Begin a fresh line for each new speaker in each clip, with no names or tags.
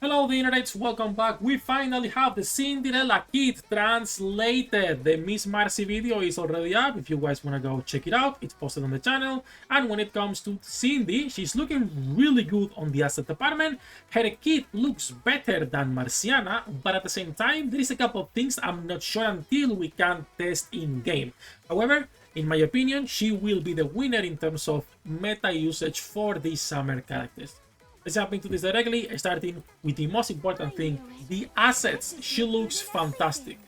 Hello the internets, welcome back. We finally have the Cinderella kit translated. The Miss Marcy video is already up. If you guys want to go check it out, it's posted on the channel. And when it comes to Cindy, she's looking really good on the asset department. Her kit looks better than Marciana, but at the same time, there is a couple of things I'm not sure until we can test in-game. However, in my opinion, she will be the winner in terms of meta usage for these summer characters. Let's jump into this directly, starting with the most important thing, the assets. She looks fantastic.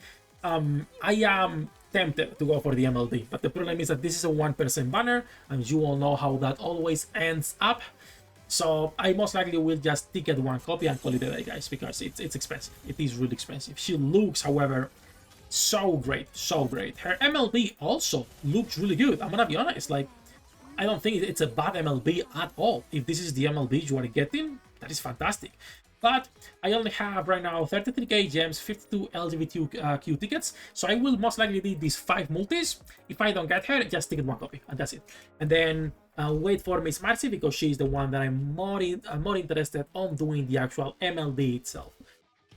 I am tempted to go for the MLD, but the problem is that this is a 1% banner, and you all know how that always ends up. So I most likely will just ticket one copy and call it a day, guys, because it's expensive. It is really expensive. She looks, however, so great, so great. Her MLB also looks really good. I'm gonna be honest, like, I don't think it's a bad MLB at all. If this is the MLB you are getting, that is fantastic. But I only have right now 33k gems, 52 LGBTQ tickets, so I will most likely need these 5 multis. If I don't get her, just ticket one copy, and that's it. And then wait for Miss Marcy, because she's the one that I'm more interested on doing the actual MLB itself.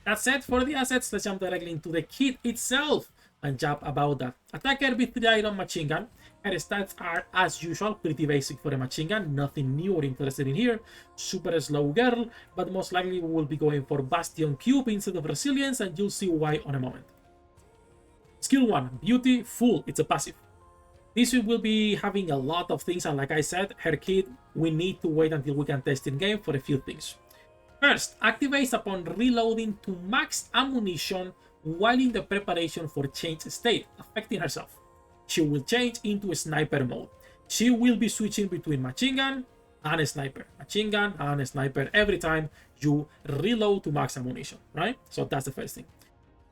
That's it for the assets. Let's jump directly into the kit itself and chat about that. Attacker with 3 iron machine gun. Her stats are, as usual, pretty basic for a machine gun, nothing new or interested in here. Super slow girl, but most likely we will be going for Bastion Cube instead of Resilience, and you'll see why on a moment. Skill 1, Beauty, full, it's a passive. This will be having a lot of things, and like I said, her kit, we need to wait until we can test in game for a few things. First, activates upon reloading to max ammunition while in the preparation for change state, affecting herself. She will change into a sniper mode. She will be switching between machine gun and a sniper. Machine gun and a sniper every time you reload to max ammunition, right? So that's the first thing.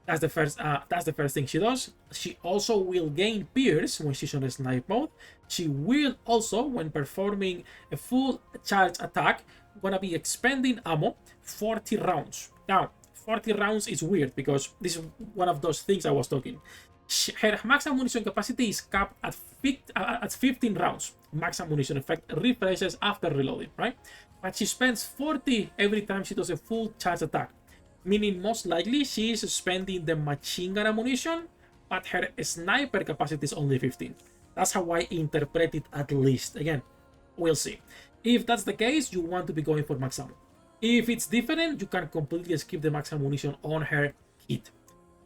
That's the first thing she does. She also will gain pierce when she's on a snipe mode. She will also, when performing a full charge attack, gonna be expending ammo 40 rounds. Now, 40 rounds is weird because this is one of those things I was talking. Her max ammunition capacity is capped at 15 rounds. Max ammunition effect refreshes after reloading, right? But she spends 40 every time she does a full charge attack, meaning most likely she is spending the machine gun ammunition, but her sniper capacity is only 15. That's how I interpret it, at least. Again, we'll see. If that's the case, you want to be going for max ammo. If it's different, you can completely skip the max ammunition on her kit.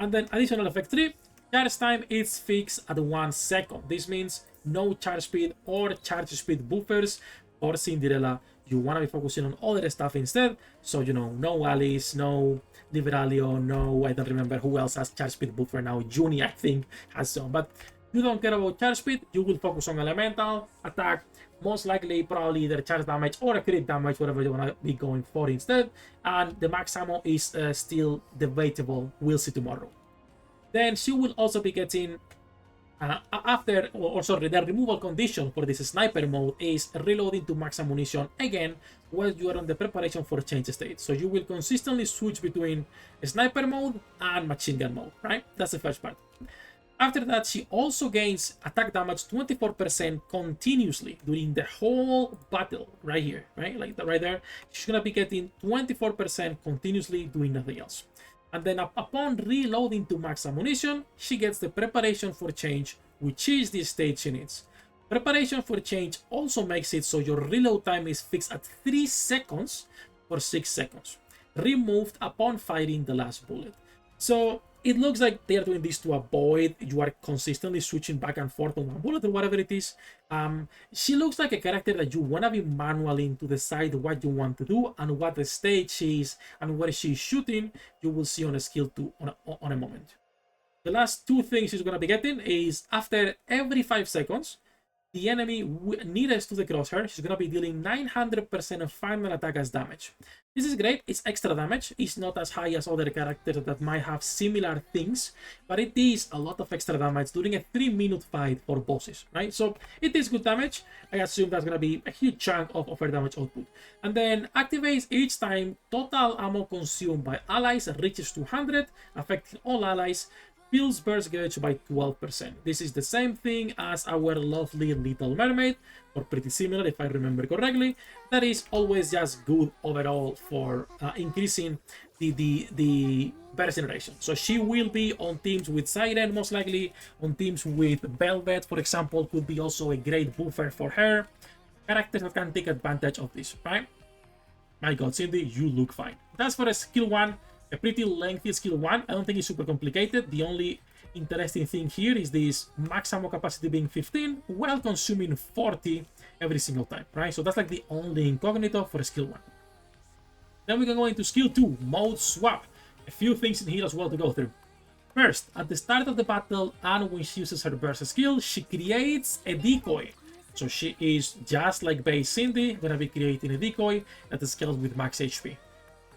And then additional effect 3, charge time is fixed at 1 second. This means no charge speed or charge speed buffers for Cinderella. You want to be focusing on other stuff instead. So, you know, no Alice, no Liberalio, no, I don't remember who else has charge speed buffer now. Juni, I think, has some. But you don't care about charge speed. You will focus on elemental, attack, most likely probably either charge damage or crit damage, whatever you want to be going for instead. And the max ammo is still debatable. We'll see tomorrow. Then she will also be getting, the removal condition for this sniper mode is reloading to max ammunition again while you are on the preparation for change state. So you will consistently switch between sniper mode and machine gun mode, right? That's the first part. After that, she also gains attack damage 24% continuously during the whole battle, right here, right? Like right there. She's gonna be getting 24% continuously doing nothing else. And then upon reloading to max ammunition, she gets the preparation for change, which is the state she needs. Preparation for change also makes it so your reload time is fixed at 3 seconds for 6 seconds, removed upon firing the last bullet. So it looks like they are doing this to avoid you are consistently switching back and forth on one bullet or whatever it is. She looks like a character that you want to be manually to decide what you want to do and what the stage she is and where she's shooting. You will see on a skill 2 on a moment. The last 2 things she's going to be getting is after every 5 seconds, the enemy nearest to the crosshair, she's going to be dealing 900% of final attack as damage. This is great. It's extra damage. It's not as high as other characters that might have similar things, but it is a lot of extra damage during a 3-minute fight for bosses, right? So it is good damage. I assume that's going to be a huge chunk of her damage output. And then activates each time total ammo consumed by allies reaches 200, affecting all allies. Feels burst gauge by 12%. This is the same thing as our lovely Little Mermaid, or pretty similar if I remember correctly. That is always just good overall for increasing the burst generation. So she will be on teams with Siren, most likely on teams with Velvet, for example, could be also a great buffer for her. Characters that can take advantage of this, right? My god, Cindy, you look fine. That's for a skill 1, a pretty lengthy skill 1. I don't think it's super complicated. The only interesting thing here is this max ammo capacity being 15 while consuming 40 every single time, right? So that's like the only incognito for skill 1. Then we can go into skill 2, mode swap. A few things in here as well to go through. First, at the start of the battle and when she uses her burst skill, she creates a decoy. So she is, just like base Cindy, gonna be creating a decoy that scales with max HP.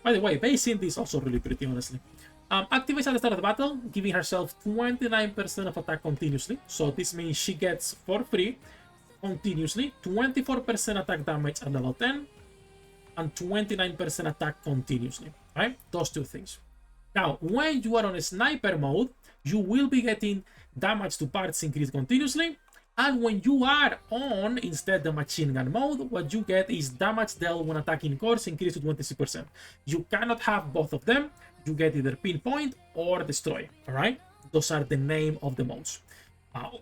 By the way, base Cindy is also really pretty, honestly. Activates at the start of the battle, giving herself 29% of attack continuously. So this means she gets, for free, continuously, 24% attack damage at level 10, and 29% attack continuously, right? Those two things. Now, when you are on a sniper mode, you will be getting damage to parts increased continuously. And when you are on, instead, the machine gun mode, what you get is damage dealt when attacking cores increased to 26%. You cannot have both of them. You get either pinpoint or destroy, all right? Those are the name of the modes.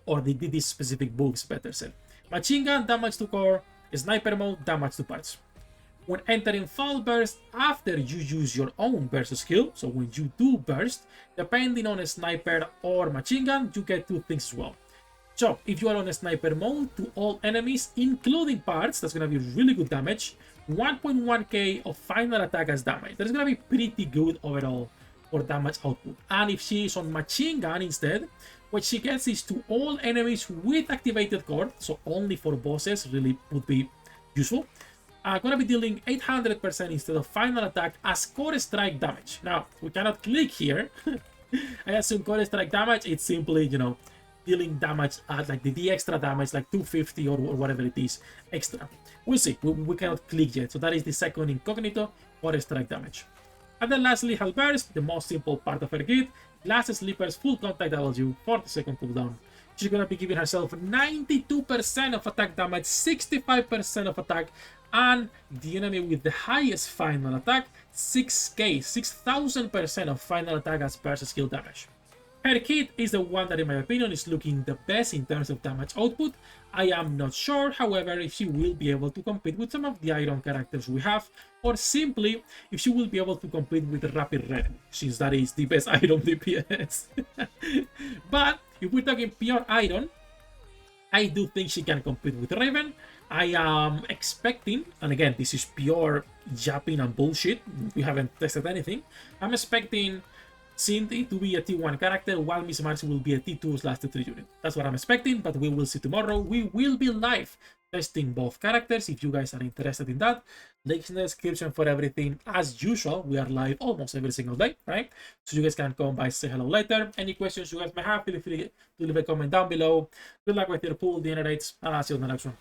Or these specific books, better said. Machine gun, damage to core. Sniper mode, damage to parts. When entering fall burst, after you use your own burst skill, so when you do burst, depending on a sniper or machine gun, you get two things as well. So, if you are on a sniper mode, to all enemies, including parts, that's going to be really good damage. 1.1k of final attack as damage. That's going to be pretty good overall for damage output. And if she is on machine gun instead, what she gets is to all enemies with activated core, so only for bosses, really would be useful. Going to be dealing 800% instead of final attack as core strike damage. Now, we cannot click here. I assume core strike damage, it's simply, you know, dealing damage at like the extra damage, like 250 or whatever it is extra. We'll see. We cannot click yet. So that is the second incognito for strike damage. And then lastly, Hell Burst, the most simple part of her kit. Glass Sleeper's full contact W, 40-second cooldown. She's gonna be giving herself 92% of attack damage, 65% of attack, and the enemy with the highest final attack, 6,000% of final attack as burst skill damage. Her kit is the one that in my opinion is looking the best in terms of damage output. I am not sure, however, if she will be able to compete with some of the iron characters we have, or simply if she will be able to compete with Rapid Red, since that is the best iron DPS. But if we're talking pure iron, I do think she can compete with Raven. I am expecting, and again, this is pure yapping and bullshit, we haven't tested anything, I'm expecting Cindy to be a T1 character, while Miss Marcy will be a T2/T3 unit. That's what I'm expecting, but we will see tomorrow. We will be live testing both characters if you guys are interested in that. Links in the description for everything. As usual, we are live almost every single day, right? So you guys can come by, say hello later. Any questions you guys may have, feel free to leave a comment down below. Good luck with your pool, the rates, and I'll see you on the next one.